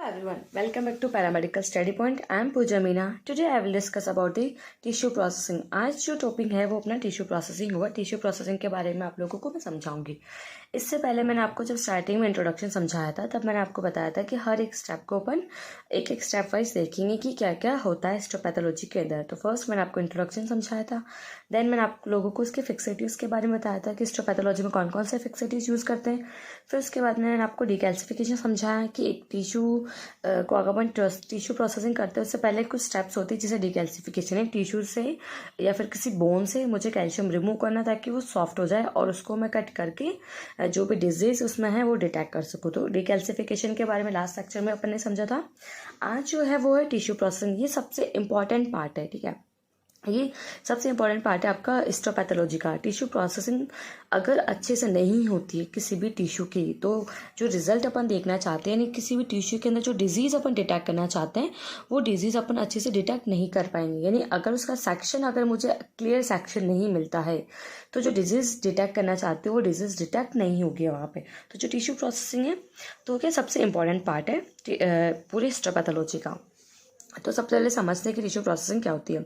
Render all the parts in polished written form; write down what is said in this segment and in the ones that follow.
everyone, welcome back to Paramedical Study Point. I am Pooja Meena. Today I will discuss about the tissue processing. आज जो topic है वो अपना tissue processing हुआ. Tissue processing के बारे में आप लोगों को मैं समझाऊंगी. इससे पहले मैंने आपको जब स्टार्टिंग में इंट्रोडक्शन समझाया था तब मैंने आपको बताया था कि हर एक स्टेप को अपन एक एक स्टेप वाइज देखेंगे कि क्या क्या होता है हिस्टोपैथोलॉजी के अंदर. तो फर्स्ट मैंने आपको इंट्रोडक्शन समझाया था. देन मैंने आप लोगों को उसके फिक्सेटिव्स के बारे में बताया था कि हिस्टोपैथोलॉजी में कौन कौन से फिक्सेटिव्स यूज़ करते हैं. फिर उसके बाद मैंने आपको डिकैल्सिफिकेशन समझाया कि एक टिश्यू को अगर अपन टिश्यू प्रोसेसिंग करते हैं उससे पहले कुछ स्टेप्स होती है जिसे डिकैल्सिफिकेशन है. टिश्यू से या फिर किसी बोन से मुझे कैल्शियम रिमूव करना ताकि वो सॉफ्ट हो जाए और उसको मैं कट करके जो भी डिजीज उसमें है वो डिटेक्ट कर सकूँ. तो डिकैल्सिफिकेशन के बारे में लास्ट सेक्शन में अपन ने समझा था. आज जो है वो है टिश्यू प्रोसेसिंग. ये सबसे इंपॉर्टेंट पार्ट है. ठीक है, ये सबसे इंपॉर्टेंट पार्ट है आपका हिस्टोपैथोलॉजी का. टिश्यू प्रोसेसिंग अगर अच्छे से नहीं होती है किसी भी टिश्यू की तो जो रिजल्ट अपन देखना चाहते हैं यानी किसी भी टिश्यू के अंदर जो डिजीज़ अपन डिटेक्ट करना चाहते हैं वो डिजीज़ अपन अच्छे से डिटेक्ट नहीं कर पाएंगे. यानी अगर उसका सेक्शन अगर मुझे क्लियर सेक्शन नहीं मिलता है तो जो डिजीज़ डिटेक्ट करना चाहते हो वो डिजीज़ डिटेक्ट नहीं होगी वहाँ पे. तो जो टिश्यू प्रोसेसिंग है तो क्या सबसे इंपॉर्टेंट पार्ट है पूरे हिस्टोपैथोलॉजी का. तो सबसे पहले समझते हैं कि टिश्यू प्रोसेसिंग क्या होती है.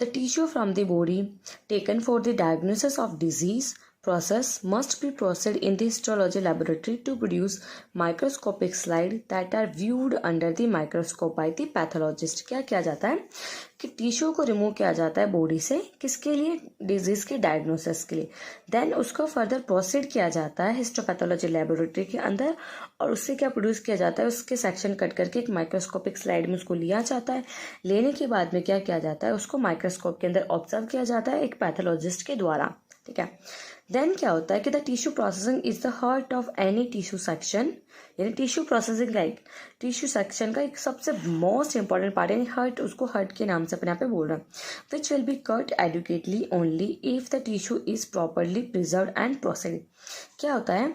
The tissue from the body taken for the diagnosis of disease process must be processed in the histology laboratory to produce microscopic slide that are viewed under the microscope by the pathologist. क्या किया जाता है कि tissue को remove किया जाता है body से किसके लिए, डिजीज के डायग्नोसिस के लिए. देन उसको फर्दर प्रोसीड किया जाता है हिस्टोपैथोलॉजी लेबोरेटरी के अंदर और उससे क्या प्रोड्यूस किया जाता है, उसके सेक्शन कट करके एक माइक्रोस्कोपिक स्लाइड में उसको लिया जाता है. लेने के बाद में क्या किया जाता है, उसको माइक्रोस्कोप के अंदर ऑब्जर्व किया जाता है एक पैथोलॉजिस्ट के द्वारा. ठीक है, देन क्या होता है कि the tissue processing is the heart of any tissue section. यानी tissue processing like tissue section का एक सबसे मोस्ट इंपॉर्टेंट पार्ट है. हर्ट, उसको हर्ट के नाम से अपने यहाँ पे बोल रहे हैं. Which will be cut adequately only if the tissue is properly preserve and processed. क्या होता है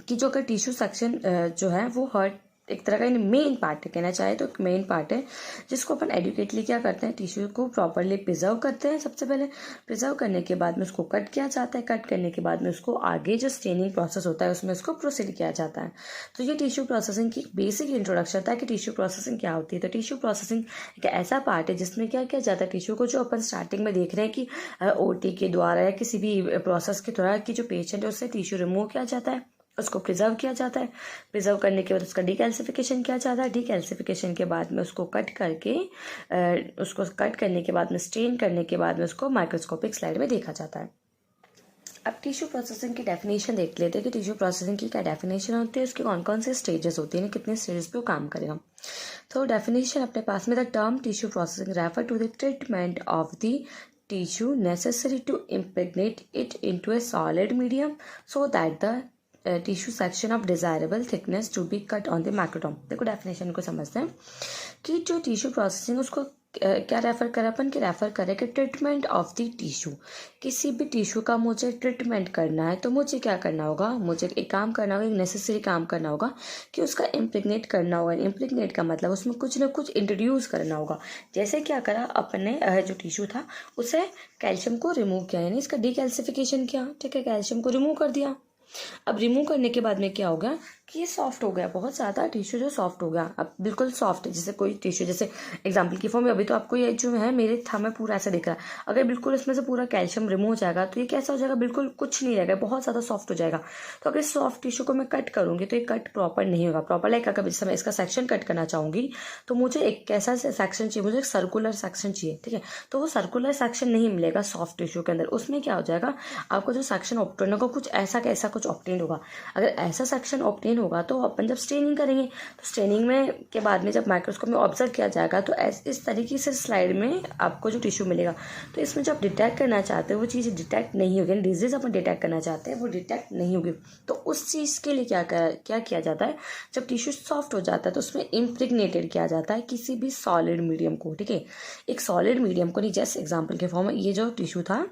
कि जो अगर टिश्यू सेक्शन जो है वो हर्ट एक तरह का मेन पार्ट है, कहना चाहे तो एक मेन पार्ट है जिसको अपन एडुकेटली क्या करते हैं, टिश्यू को प्रॉपरली प्रिजर्व करते हैं. सबसे पहले प्रिजर्व करने के बाद में उसको कट किया जाता है. कट करने के बाद में उसको आगे जो स्टेनिंग प्रोसेस होता है उसमें उसको प्रोसीड किया जाता है. तो ये टिश्यू प्रोसेसिंग की बेसिक इंट्रोडक्शन था कि टिश्यू प्रोसेसिंग क्या होती है. तो टिश्यू प्रोसेसिंग एक ऐसा पार्ट है जिसमें क्या किया जाता है, टिश्यू को जो अपन स्टार्टिंग में देख रहे हैं कि ओटी के द्वारा या किसी भी प्रोसेस के द्वारा कि जो पेशेंट है उससे टिश्यू रिमूव किया जाता है, उसको प्रिजर्व किया जाता है. प्रिजर्व करने के बाद उसका डिकैल्सिफिकेशन किया जाता है. डिकैल्सिफिकेशन के बाद में उसको कट करके उसको कट करने के बाद में स्टेन करने के बाद में उसको माइक्रोस्कोपिक स्लाइड में देखा जाता है. अब टिश्यू प्रोसेसिंग की डेफिनेशन देख लेते हैं कि टिश्यू प्रोसेसिंग की क्या डेफिनेशन होती है, उसके कौन कौन से स्टेजेस होती हैं, कितने स्टेजेस पे वो काम करेगा. तो डेफिनेशन अपने पास में, the term tissue processing refer to the treatment of the tissue necessary to impregnate it into a solid medium so that the tissue section of desirable thickness to be cut on the microtome. देखो definition को समझते हैं कि जो tissue processing उसको क्या refer करें अपन, कि रेफर करें कि ट्रीटमेंट ऑफ द टिश्यू. किसी भी टिश्यू का मुझे ट्रीटमेंट करना है तो मुझे क्या करना होगा, मुझे एक काम करना होगा, एक नेसेसरी काम करना होगा कि उसका इम्प्रेग्नेट करना होगा. इम्प्रेग्नेट का मतलब उसमें कुछ ना कुछ इंट्रोड्यूस करना होगा. जैसे क्या करा अपन ने, जो टिश्यू था उसे कैल्शियम को रिमूव किया यानी इसका डिकैल्सिफिकेशन किया. ठीक है, कैल्शियम को रिमूव कर दिया. अब रिमूव करने के बाद में क्या हो गया कि ये सॉफ्ट हो गया, बहुत ज़्यादा टिश्यू जो सॉफ्ट हो गया. अब बिल्कुल सॉफ्ट है, जैसे कोई टिश्यू, जैसे एग्जांपल की फॉर्म में अभी तो आपको ये जो है मेरे थंब में पूरा ऐसा दिख रहा है. अगर बिल्कुल इसमें से पूरा कैल्शियम रिमूव हो जाएगा तो ये कैसा हो जाएगा, बिल्कुल कुछ नहीं रहेगा, बहुत ज़्यादा सॉफ्ट हो जाएगा. तो अगर सॉफ्ट टिश्यू को मैं कट करूँगी तो ये कट प्रॉपर नहीं होगा. प्रॉपर लाइक अगर जैसे मैं इसका सेक्शन कट करना चाहूँगी तो मुझे एक कैसा सेक्शन चाहिए, मुझे एक सर्कुलर सेक्शन चाहिए. ठीक है, तो वो सर्कुलर सेक्शन नहीं मिलेगा सॉफ्ट टिश्यू के अंदर. उसमें क्या हो जाएगा, आपको जो सेक्शन ऑब्टेन होगा कुछ ऐसा कैसा कुछ ऑब्टेन होगा. अगर ऐसा सेक्शन ऑब्टेन होगा तो अपन जब स्टेनिंग करेंगे तो स्टेनिंग में के बाद में जब माइक्रोस्कोप में ऑब्जर्व किया जाएगा तो इस तरीके से स्लाइड में आपको जो टिश्यू मिलेगा तो इसमें जो आप डिटेक्ट करना चाहते हो वो चीज़ डिटेक्ट नहीं होगी. डिजीज अपन डिटेक्ट करना चाहते हैं वो डिटेक्ट नहीं होगी. तो उस चीज़ के लिए क्या किया जाता है, जब टिश्यू सॉफ्ट हो जाता है तो उसमें इम्प्रेग्नेटेड किया जाता है किसी भी सॉलिड मीडियम को. ठीक है, एक सॉलिड मीडियम को, नहीं जैसे एग्जाम्पल के फॉर्म में ये जो टिश्यू था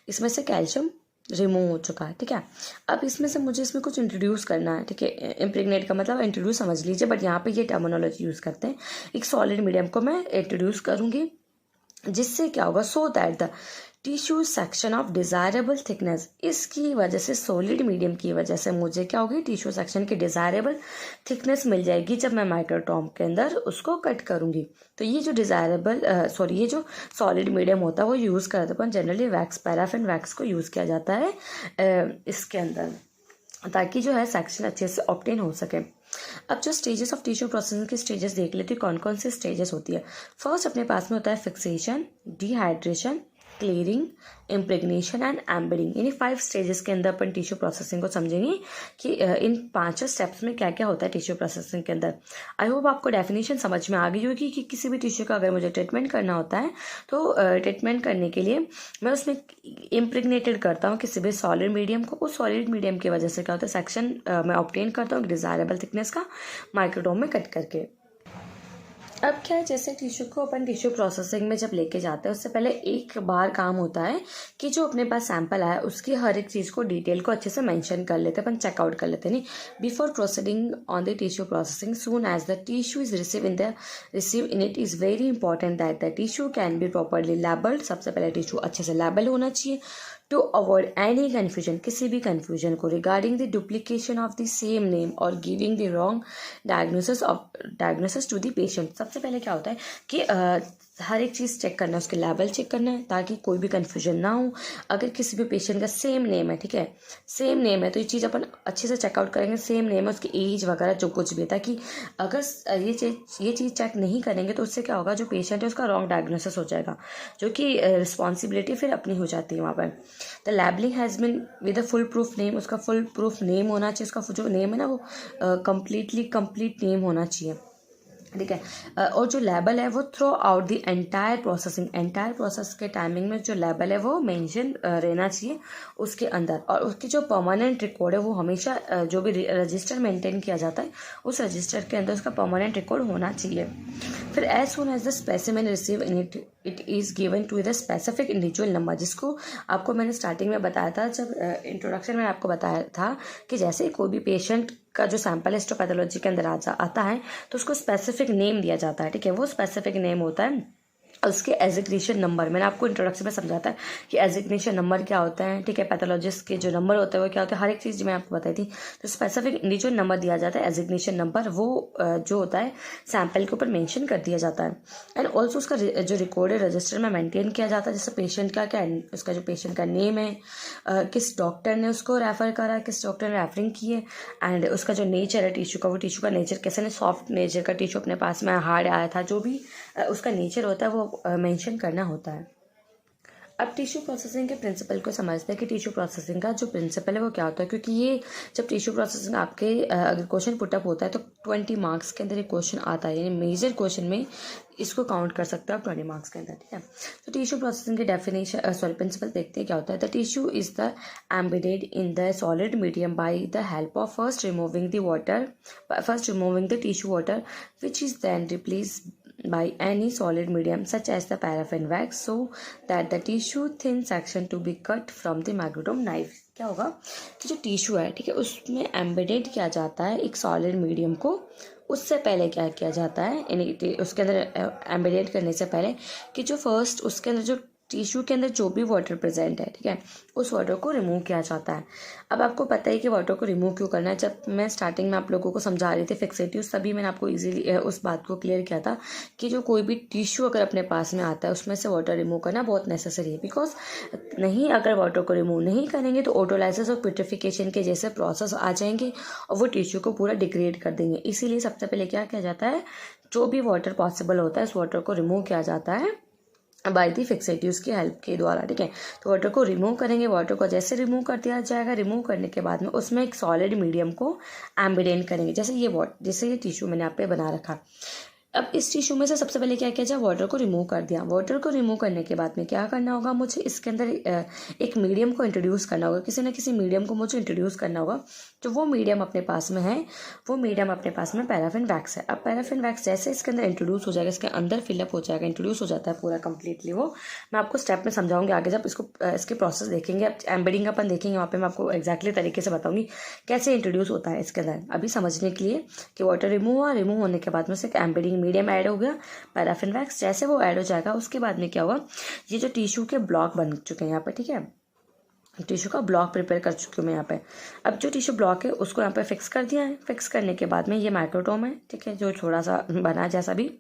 इसमें से कैल्शियम रिमूव हो चुका है. ठीक है, अब इसमें से मुझे इसमें कुछ इंट्रोड्यूस करना है. ठीक है, इम्प्रेग्नेट का मतलब इंट्रोड्यूस समझ लीजिए, बट यहाँ पे ये टर्मिनोलॉजी यूज़ करते हैं. एक सॉलिड मीडियम को मैं इंट्रोड्यूस करूँगी जिससे क्या होगा, so that the tissue section of desirable thickness, इसकी वजह से सॉलिड मीडियम की वजह से मुझे क्या होगी, टिश्यू सेक्शन की डिज़ायरेबल थिकनेस मिल जाएगी जब मैं माइक्रोटॉम के अंदर उसको कट करूंगी। तो ये जो ये जो सॉलिड मीडियम होता है वो यूज़ करते हैं अपन जनरली वैक्स, पैराफिन वैक्स को यूज़ किया जाता है इसके अंदर, ताकि जो है सेक्शन अच्छे से ऑब्टेन हो सके। अब जो स्टेजेस ऑफ टिश्यू प्रोसेसिंग की स्टेजेस देख लेते हैं, कौन कौन सी स्टेजेस होती है। फर्स्ट अपने पास में होता है fixation, dehydration, clearing, impregnation and embedding. यानी 5 स्टेजेस के अंदर अपन टिश्यू प्रोसेसिंग को समझेंगे कि इन 5 स्टेप्स में क्या क्या होता है टिश्यू प्रोसेसिंग के अंदर। आई होप आपको डेफिनेशन समझ में आ गई होगी कि किसी भी टिश्यू का अगर मुझे ट्रीटमेंट करना होता है तो ट्रीटमेंट करने के लिए मैं उसमें इम्प्रेग्नेटेड करता हूँ किसी भी सॉलिड मीडियम को। उस सॉलिड मीडियम की वजह से क्या होता है, सेक्शन मैं ऑब्टेन करता हूँ डिजायरेबल थिकनेस का माइक्रोटोम में कट करके। अब क्या है, जैसे टिश्यू को अपन टिश्यू प्रोसेसिंग में जब लेके जाते हैं उससे पहले एक बार काम होता है कि जो अपने पास सैंपल आया उसकी हर एक चीज़ को डिटेल को अच्छे से मेंशन कर लेते हैं, अपन चेकआउट कर लेते हैं। नहीं, before proceeding on the tissue processing, soon as the tissue is receive in it is very important that the tissue can be properly labelled. सबसे पहले टिश्यू अच्छे से लेबल होना चाहिए टू अवॉइड एनी कन्फ्यूजन, किसी भी कन्फ्यूजन को regarding the duplication of the same name और giving the wrong diagnosis to the patient. सबसे पहले क्या होता है कि हर एक चीज़ चेक करना है, उसके लेवल चेक करना है ताकि कोई भी कन्फ्यूजन ना हो। अगर किसी भी पेशेंट का सेम नेम है, ठीक है, सेम नेम है, तो ये चीज़ अपन अच्छे से चेकआउट करेंगे, सेम नेम है, उसकी एज वगैरह जो कुछ भी है, ताकि अगर ये चीज़ चेक नहीं करेंगे तो उससे क्या होगा, जो पेशेंट है उसका रॉन्ग डायग्नोसिस हो जाएगा, जो कि रिस्पॉन्सिबिलिटी फिर अपनी हो जाती है वहाँ पर। The labelling has been with a foolproof name, उसका फुल प्रूफ नेम होना चाहिए, उसका जो नेम है ना वो कंप्लीट नेम होना चाहिए, ठीक है। और जो लेबल है वो through out the entire process के टाइमिंग में जो लेबल है वो मेंशन रहना चाहिए उसके अंदर। और उसकी जो परमानेंट रिकॉर्ड है वो हमेशा जो भी रजिस्टर मेंटेन किया जाता है उस रजिस्टर के अंदर उसका परमानेंट रिकॉर्ड होना चाहिए। फिर as soon as the specimen receive in it is given to the specific individual number, जिसको आपको मैंने स्टार्टिंग में बताया था, जब इंट्रोडक्शन में आपको बताया था कि जैसे कोई भी पेशेंट का जो सैंपल हिस्टोपैथोलॉजी के अंदर आता है तो उसको स्पेसिफिक नेम दिया जाता है, ठीक है। वो स्पेसिफिक नेम होता है उसके एजिग्नेशन नंबर। मैंने आपको इंट्रोडक्शन में समझाता है कि एजिग्नेशन नंबर क्या होता है, ठीक है। पैथोलॉजिस्ट के जो नंबर होते हैं वो क्या होता है, हर एक चीज़ मैं आपको बताई थी। तो स्पेसिफिक इंडिविजुअल नंबर दिया जाता है, एजिग्नेशन नंबर, वो जो होता है सैंपल के ऊपर मेंशन कर दिया जाता है। एंड ऑल्सो उसका जो रिकॉर्डेड रजिस्टर में मेंटेन किया जाता है, जैसे पेशेंट का क्या है, उसका जो पेशेंट का नेम है, किस डॉक्टर ने उसको रेफर करा, किस डॉक्टर ने रेफरिंग की है, एंड उसका जो नेचर है टिश्यू का, वो टिश्यू का नेचर कैसे ने, सॉफ्ट नेचर का टिश्यू अपने पास में, हार्ड आया था, जो भी उसका नेचर होता है वो मेंशन करना होता है। अब टिश्यू प्रोसेसिंग के प्रिंसिपल को समझते हैं कि टिश्यू प्रोसेसिंग का जो प्रिंसिपल है वो क्या होता है, क्योंकि ये जब टिश्यू प्रोसेसिंग आपके अगर क्वेश्चन पुटअप होता है तो 20 मार्क्स के अंदर एक क्वेश्चन आता है, यानी मेजर क्वेश्चन में इसको काउंट कर सकते हो आप 20 मार्क्स के अंदर, ठीक है। तो टिश्यू प्रोसेसिंग के प्रिंसिपल देखते हैं क्या होता है। The tissue is the embedded in the solid medium by the help of first removing the tissue water which is then replace by any solid medium such as the paraffin wax so that the tissue thin section to be cut from the macrotome knife। क्या होगा कि जो tissue है, ठीक है, उसमें embedded किया जाता है एक सॉलिड मीडियम को। उससे पहले क्या किया जाता है, उसके अंदर एम्बेडेड करने से पहले कि जो फर्स्ट उसके अंदर जो टिश्यू के अंदर जो भी वाटर प्रेजेंट है, ठीक है, उस वाटर को रिमूव किया जाता है। अब आपको पता है कि वाटर को रिमूव क्यों करना है। जब मैं स्टार्टिंग में आप लोगों को समझा रही थी फिक्सेटिव्स, तभी मैंने आपको इजीली उस बात को क्लियर किया था कि जो कोई भी टिश्यू अगर अपने पास में आता है उसमें से वाटर रिमूव करना बहुत नेसेसरी है, बिकॉज नहीं, अगर वाटर को रिमूव नहीं करेंगे तो ऑटोलाइसिस और प्यूरिफिकेशन के जैसे प्रोसेस आ जाएंगे और वो टिश्यू को पूरा डिग्रेड कर देंगे। इसीलिए सबसे पहले क्या किया जाता है, जो भी वाटर पॉसिबल होता है उस वाटर को रिमूव किया जाता है बाय दी फिक्सेटिव्स की हेल्प के द्वारा, ठीक है। तो वाटर को रिमूव करेंगे, वाटर को जैसे रिमूव कर दिया जाएगा, रिमूव करने के बाद में उसमें एक सॉलिड मीडियम को एम्बेडेन करेंगे, जैसे ये टिश्यू मैंने आप पे बना रखा। अब इस टिश्यू में से सबसे पहले क्या किया जाए, वाटर को रिमूव कर दिया। वाटर को रिमूव करने के बाद में क्या करना होगा, मुझे इसके अंदर एक मीडियम को इंट्रोड्यूस करना होगा, किसी न किसी मीडियम को मुझे इंट्रोड्यूस करना होगा। जो वो मीडियम अपने पास में है, वो मीडियम अपने पास में पैराफिन वैक्स है। अब पैराफिन वैक्स जैसे इसके अंदर इंट्रोड्यूस हो जाएगा, इसके अंदर फिलअप हो जाएगा, इंट्रोड्यूस हो जाता है पूरा कंप्लीटली, वो मैं आपको स्टेप में समझाऊंगी आगे जब इसके प्रोसेस देखेंगे। अब एम्बेडिंग अपन देखेंगे, वहाँ पे मैं आपको एक्जैक्टली तरीके से बताऊंगी कैसे इंट्रोड्यूस होता है इसके अंदर। अभी समझने के लिए कि वाटर रिमूव होने के बाद में से एक एम्बेडिंग मीडियम ऐड हो गया पैराफिन वैक्स, जैसे वो ऐड हो जाएगा उसके बाद में क्या होगा, ये जो टिश्यू के ब्लॉक बन चुके हैं यहाँ पे, ठीक है, टिश्यू का ब्लॉक प्रिपेयर कर चुकी हूँ मैं यहाँ पे। अब जो टिश्यू ब्लॉक है उसको यहाँ पे फिक्स कर दिया है। फिक्स करने के बाद में ये माइक्रोडोम है, ठीक है, जो थोड़ा सा बना जैसा भी,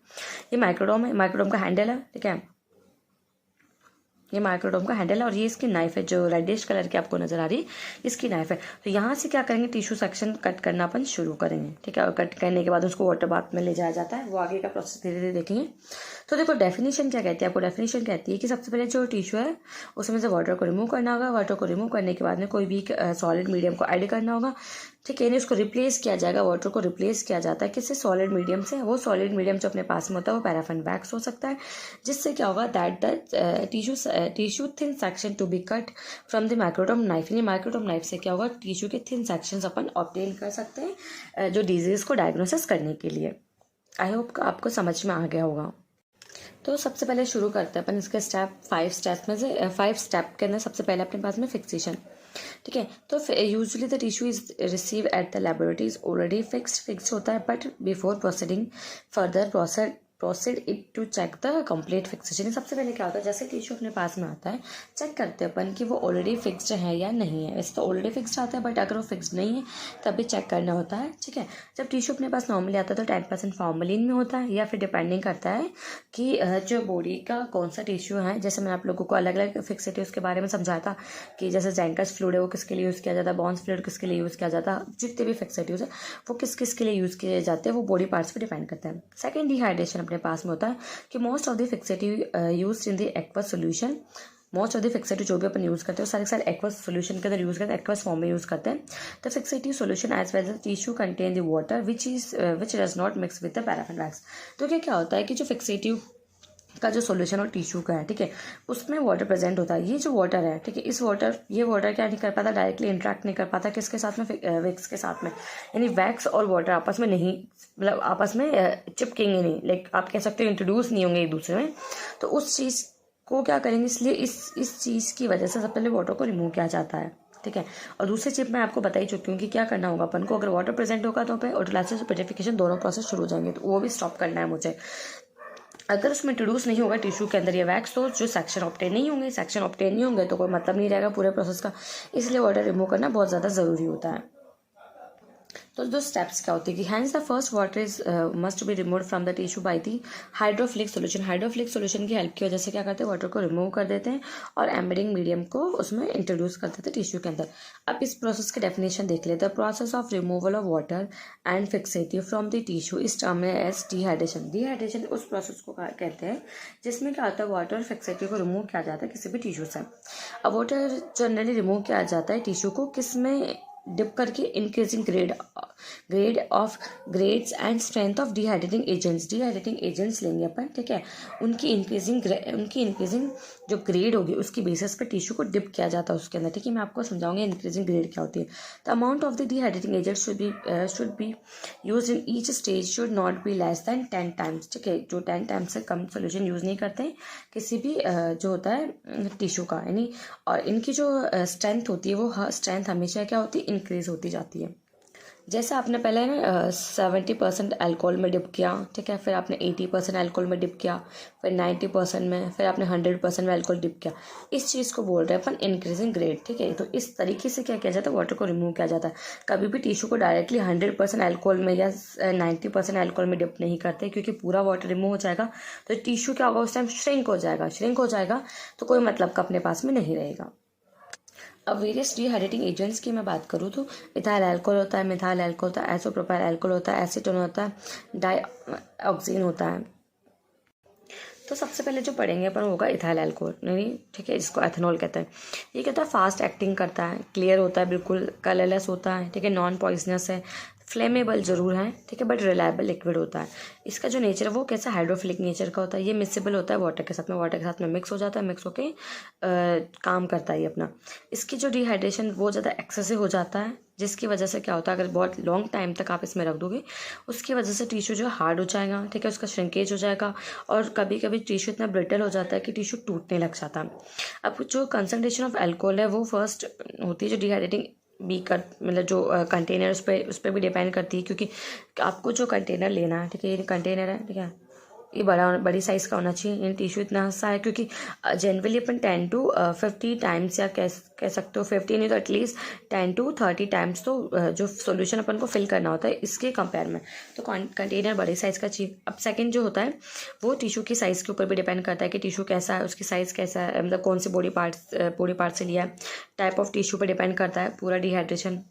ये माइक्रोडोम है, माइक्रोडोम का हैंडल है, ठीक है, ये माइक्रोडोम का हैंडल है और ये इसकी नाइफ है जो रेडिश कलर की आपको नजर आ रही है, इसकी नाइफ है। तो यहाँ से क्या करेंगे, टिश्यू सेक्शन कट करना अपन शुरू करेंगे, ठीक है, और कट करने के बाद उसको वाटर बाथ में ले जाया जाता है, वो आगे का प्रोसेस धीरे धीरे देखेंगे। तो देखो डेफिनेशन क्या कहती है, आपको डेफिनेशन कहती है कि सबसे पहले जो टिश्यू है उसमें से वाटर को रिमूव करना होगा, वाटर को रिमूव करने के बाद में कोई भी सॉलिड मीडियम को ऐड करना होगा, ठीक है, उसको रिप्लेस किया जाएगा, वाटर को रिप्लेस किया जाता है किससे, सॉलिड मीडियम से। वो सॉलिड मीडियम जो अपने पास में होता है वो पैराफिन वैक्स हो सकता है, जिससे क्या होगा that the tissue thin section to be cut from the microtome knife. यानी माइक्रोडोम नाइफ से क्या होगा, टिश्यू के थिन सेक्शंस अपन ऑब्टेन कर सकते हैं जो डिजीज को डायग्नोसिस करने के लिए। आई होप आपको समझ में आ गया होगा। तो सबसे पहले शुरू करते हैं अपन इसके स्टेप 5 स्टेप में से 5 स्टेप के अंदर सबसे पहले अपने पास में फिक्सेशन, ठीक है। तो usually the tissue is receive at the laboratory is already fixed होता है, but before proceeding further proceed it to check the complete fixation. सबसे पहले क्या होता है, जैसे टिश्यू अपने पास में आता है चेक करते हैं अपन कि वो ऑलरेडी फिक्स्ड है या नहीं है। वैसे तो ऑलरेडी फिक्स्ड आता है, बट अगर वो फिक्स्ड नहीं है तब भी चेक करना होता है, ठीक है। जब टिश्यू अपने पास नॉर्मली आता है तो 10% फॉर्मलिन में होता है, या फिर डिपेंडिंग करता है कि जो बॉडी का कौन सा टिश्यू है। जैसे मैंने आप लोगों को अलग अलग फिक्सिटीज के बारे में समझाया था कि जैसे जैंकस फ्लूइड है वो किसके लिए यूज़ किया जाता है, बॉन्स फ्लूइड किसके लिए यूज़ किया जाता है, जितने भी फिक्सिटीज है वो किस किस के लिए यूज़ किए जाते हैं वो बॉडी पार्ट्स पर डिपेंड करता है। सेकेंड डिहाइड्रेशन अपने पास में होता है कि most of the fixative used in the aqueous solution, most of the fixative जो भी अपन यूज़ करते हैं सारे सारे एक्वस सॉल्यूशन के अंदर यूज़ करते हैं, एक्वस फॉर्म में यूज़ करते हैं। The fixative solution as well as tissue contain the water which does not mix with the paraffin wax. तो क्या होता है कि जो फिक्सेटिव का जो सॉल्यूशन और टिश्यू का है, ठीक है, उसमें वाटर प्रेजेंट होता है। ये जो वाटर है, ठीक है, ये वाटर क्या नहीं कर पाता, डायरेक्टली इंटरेक्ट नहीं कर पाता किसके साथ में, वैक्स के साथ में। यानी वैक्स और वाटर आपस में नहीं, मतलब आपस में चिपकेंगे नहीं, लाइक आप कह सकते हो इंट्रोड्यूस नहीं होंगे एक दूसरे में। तो उस चीज़ को क्या करेंगे, इसलिए इस चीज़ की वजह से सबसे पहले वाटर को रिमूव किया जाता है, ठीक है। और दूसरी चिप मैं आपको बता ही चुकी हूँ कि क्या करना होगा अपन को, अगर वाटर प्रेजेंट होगा तो पे ऑटोलाइसिस और पेट्रिफिकेशन दोनों प्रोसेस शुरू हो जाएंगे, तो वो भी स्टॉप करना है मुझे। अगर उसमें इंट्रोड्यूस नहीं होगा टिश्यू के अंदर ये वैक्स, तो जो सेक्शन ऑब्टेन नहीं होंगे तो कोई मतलब नहीं रहेगा पूरे प्रोसेस का। इसलिए वाटर रिमूव करना बहुत ज़्यादा ज़रूरी होता है। तो दो स्टेप्स क्या होती है कि hence the first water is must be remove from the tissue by the hydrophilic solution. Hydrophilic solution की हेल्प की वजह से क्या करते हैं, वाटर को रिमूव कर देते हैं और एम्बेडिंग मीडियम को उसमें इंट्रोड्यूस कर देते हैं टिश्यू के अंदर। अब इस प्रोसेस की डेफिनेशन देख लेते हैं। Process of removal of water and fixative from the tissue is term as dehydration. Dehydration उस प्रोसेस को कहते हैं जिसमें क्या होता है, वाटर और फिक्सेटिव को रिमूव किया जाता है किसी भी टिश्यू से। अब वाटर जनरली रिमूव किया जाता है टिश्यू को किस में डिप करके, increasing grades and strength of dehydrating agents लेंगे अपन, ठीक है। उनकी इंक्रीजिंग जो ग्रेड होगी उसकी बेसिस पे टिश्यू को डिप किया जाता है उसके अंदर, ठीक है। मैं आपको समझाऊंगी इंक्रीजिंग ग्रेड क्या होती है। The amount of the dehydrating agent should be use in each stage should not be less than 10 times, ठीक है। जो 10 टाइम्स से कम सोल्यूशन यूज नहीं करते किसी भी जो होता है टिश्यू का, यानी और इनकी जो स्ट्रेंथ होती है वो स्ट्रेंथ हमेशा क्या होती है, इंक्रीज होती जाती है। जैसे आपने पहले ना 70% अल्कोहल में डिप किया, ठीक है, फिर आपने 80% अल्कोहल में डिप किया, फिर 90% में, फिर आपने 100% में अल्कोहल डिप किया। इस चीज़ को बोल रहे हैं अपन इंक्रीजिंग ग्रेड, ठीक है। तो इस तरीके से क्या किया जाता है, वाटर को रिमूव किया जाता है। कभी भी टिश्यू को डायरेक्टली 100% अल्कोहल में या 90% अल्कोहल में डिप नहीं करते, क्योंकि पूरा वाटर रिमूव हो जाएगा तो टिश्यू क्या होगा उस टाइम, श्रिंक हो जाएगा तो कोई मतलब का अपने पास में नहीं रहेगा। अब वेरियस डिहाइड्रेटिंग एजेंट्स की मैं बात करूँ तो इथाइल अल्कोहल होता है, मिथाइल अल्कोहल होता है, एसोप्रोपाइल अल्कोहल होता है, एसीटोन होता है, डाइऑक्सीन होता है। तो सबसे पहले जो पढ़ेंगे अपन होगा इथाइल अल्कोहल, नहीं, ठीक है, जिसको एथेनॉल कहते हैं। ये कहता है फास्ट एक्टिंग करता है, क्लियर होता है, बिल्कुल कलरलेस होता है, ठीक है, नॉन पॉइजनस है, फ्लेमेबल जरूर है, ठीक है, बट रिलायबल लिक्विड होता है। इसका जो नेचर है वो कैसा हाइड्रोफिलिक नेचर का होता है। ये मिक्सेबल होता है वाटर के साथ में मिक्स हो जाता है, मिक्स होके काम करता है ये अपना। इसकी जो डिहाइड्रेशन वो ज़्यादा एक्सेसिव हो जाता है, जिसकी वजह से क्या होता है, अगर बहुत लॉन्ग टाइम तक आप इसमें रख दोगे उसकी वजह से टिश्यू जो हार्ड हो जाएगा, ठीक है, उसका श्रिंकेज हो जाएगा और कभी कभी टिश्यू इतना ब्रिटल हो जाता है कि टिश्यू टूटने लग जाता है। अब जो कंसंट्रेशन ऑफ अल्कोहल है वो फर्स्ट होती है जो डिहाइड्रेटिंग भी कर मतलब जो कंटेनर उस पर भी डिपेंड करती है, क्योंकि आपको जो कंटेनर लेना है, ठीक है, ये कंटेनर है, ठीक है, ये बड़ी साइज़ का होना चाहिए। ये टिश्यू इतना सा है क्योंकि जनरली अपन 10 to 50 टाइम्स या कह सकते हो 50 नहीं तो एटलीस्ट 10 to 30 टाइम्स तो जो सोल्यूशन अपन को फिल करना होता है इसके कंपेयर में, तो कंटेनर बड़े साइज़ का चाहिए। अब सेकंड जो होता है वो टिश्यू की साइज़ के ऊपर भी डिपेंड करता है कि टिश्यू कैसा है, उसकी साइज़ कैसा है, मतलब कौन से बॉडी पार्ट से लिया है, टाइप ऑफ टिश्यू पर डिपेंड करता है पूरा डिहाइड्रेशन।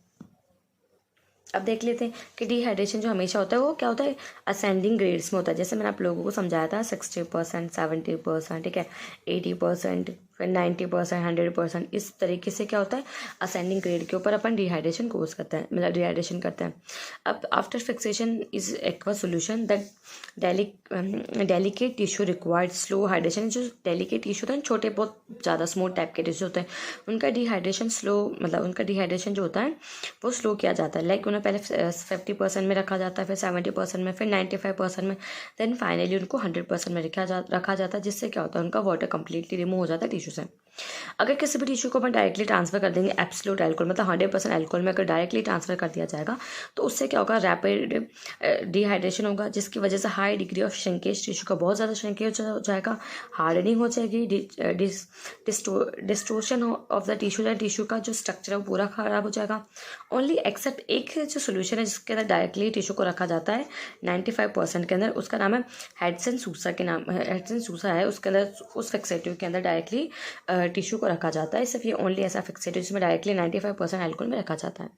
अब देख लेते हैं कि डिहाइड्रेशन जो हमेशा होता है वो क्या होता है, असेंडिंग ग्रेड्स में होता है। जैसे मैंने आप लोगों को समझाया था 60%, 70%, ठीक है, 80%, फिर 90%, 100%, इस तरीके से क्या होता है, असेंडिंग ग्रेड के ऊपर अपन डिहाइड्रेशन कोर्स करते हैं, मतलब डिहाइड्रेशन करते हैं। अब after fixation is aqua solution that delicate tissue required slow hydration. जो डेलिकेट टिश्यू होता है, छोटे बहुत ज़्यादा स्मूथ टाइप के टिश्यू होते हैं, उनका डिहाइड्रेशन स्लो, मतलब उनका डिहाइड्रेशन जो होता है वो स्लो किया जाता है। लाइक उन्हें पहले 50% में रखा जाता है, फिर 70% में, फिर 95% में, देन फाइनली उनको 100% में रखा जाता है, जिससे क्या होता है, उनका वाटर कंप्लीटली रिमूव हो जाता है टिश्यू से। अगर किसी भी टिश्यू को अपन डायरेक्टली ट्रांसफर कर देंगे एब्सोल्यूट अल्कोहल, मतलब 100% अल्कोहल में अगर डायरेक्टली ट्रांसफर कर दिया जाएगा तो उससे क्या होगा, रैपिड डिहाइड्रेशन होगा, जिसकी वजह से high degree of shrinkage, tissue का बहुत ज़्यादा श्रिंकेज हो जाएगा, हार्डनिंग हो जाएगी, डिस्टोर्शन ऑफ द टिश्यू का जो स्ट्रक्चर है वो पूरा खराब हो जाएगा। ओनली एक्सेप्ट एक जो सोल्यूशन है जिसके अंदर डायरेक्टली टिश्यू को रखा जाता है 95% के अंदर, उसका नाम है हेडसन सूसा के नाम, हेडसन सूसा है, उसके अंदर उस फिक्सेटिव के अंदर डायरेक्टली टिश्यू को रखा जाता है। सिर्फ ये ओनली ऐसा फिक्सेटिव जिसमें डायरेक्टली 95% अल्कोहल में रखा जाता है।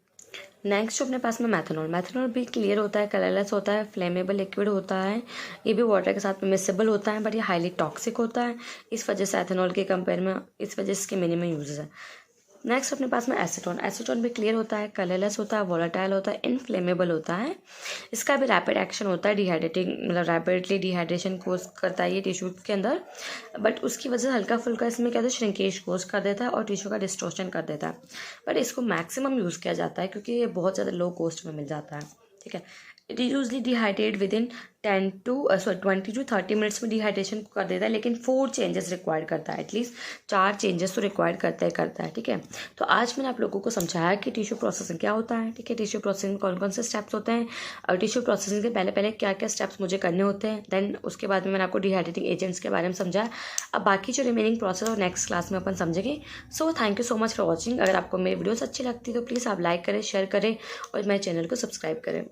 नेक्स्ट जो अपने पास में मैथनॉल भी क्लियर होता है, कलरलेस होता है, फ्लेमेबल लिक्विड होता है, ये भी वाटर के साथ में मिक्सेबल होता है, बट ये हाईली टॉक्सिक होता है, इस वजह से एथेनॉल के कंपेयर में इस वजह से इसके मिनिमम यूजेस है। नेक्स्ट अपने पास में एसीटोन भी क्लियर होता है, कलरलेस होता है, वोलेटाइल होता है, इनफ्लेमेबल होता है, इसका भी रैपिड एक्शन होता है, डिहाइड्रेटिंग मतलब रैपिडली डिहाइड्रेशन कोज करता है ये टिश्यू के अंदर, बट उसकी वजह से हल्का फुल्का इसमें क्या होता है, श्रिंकेज कोज कर देता है और टिश्यू का डिस्टोर्शन कर देता है, बट इसको मैक्सिमम यूज़ किया जाता है क्योंकि ये बहुत ज़्यादा लो कॉस्ट में मिल जाता है, ठीक है। It is usually dehydrate with in 20 to 30 minutes में डिहाइड्रेशन कर देता है, लेकिन 4 चेंजेस रिक्वायर्ड करता है, एटलीस्ट 4 चेंजेस तो रिक्वायर्ड करता है, ठीक है। तो आज मैंने आप लोगों को समझाया कि टिश्यू प्रोसेसिंग क्या होता है, ठीक है, टिश्यू प्रोसेसिंग में कौन कौन से स्टेप्स होते हैं, और टिश्यू प्रोसेसिंग के पहले क्या क्या स्टेप्स मुझे करने होते हैं, देन उसके बाद में मैंने आपको डिहाइड्रेटिंग एजेंट्स के बारे में समझाया। अब बाकी जो रिमेनिंग प्रोसेस और नेक्स्ट क्लास में अपन समझेंगे। So thank you so much for watching. अगर आपको मेरी वीडियोस अच्छी लगती है तो प्लीज़ आप लाइक करें, शेयर करें और मेरे चैनल को सब्सक्राइब करें।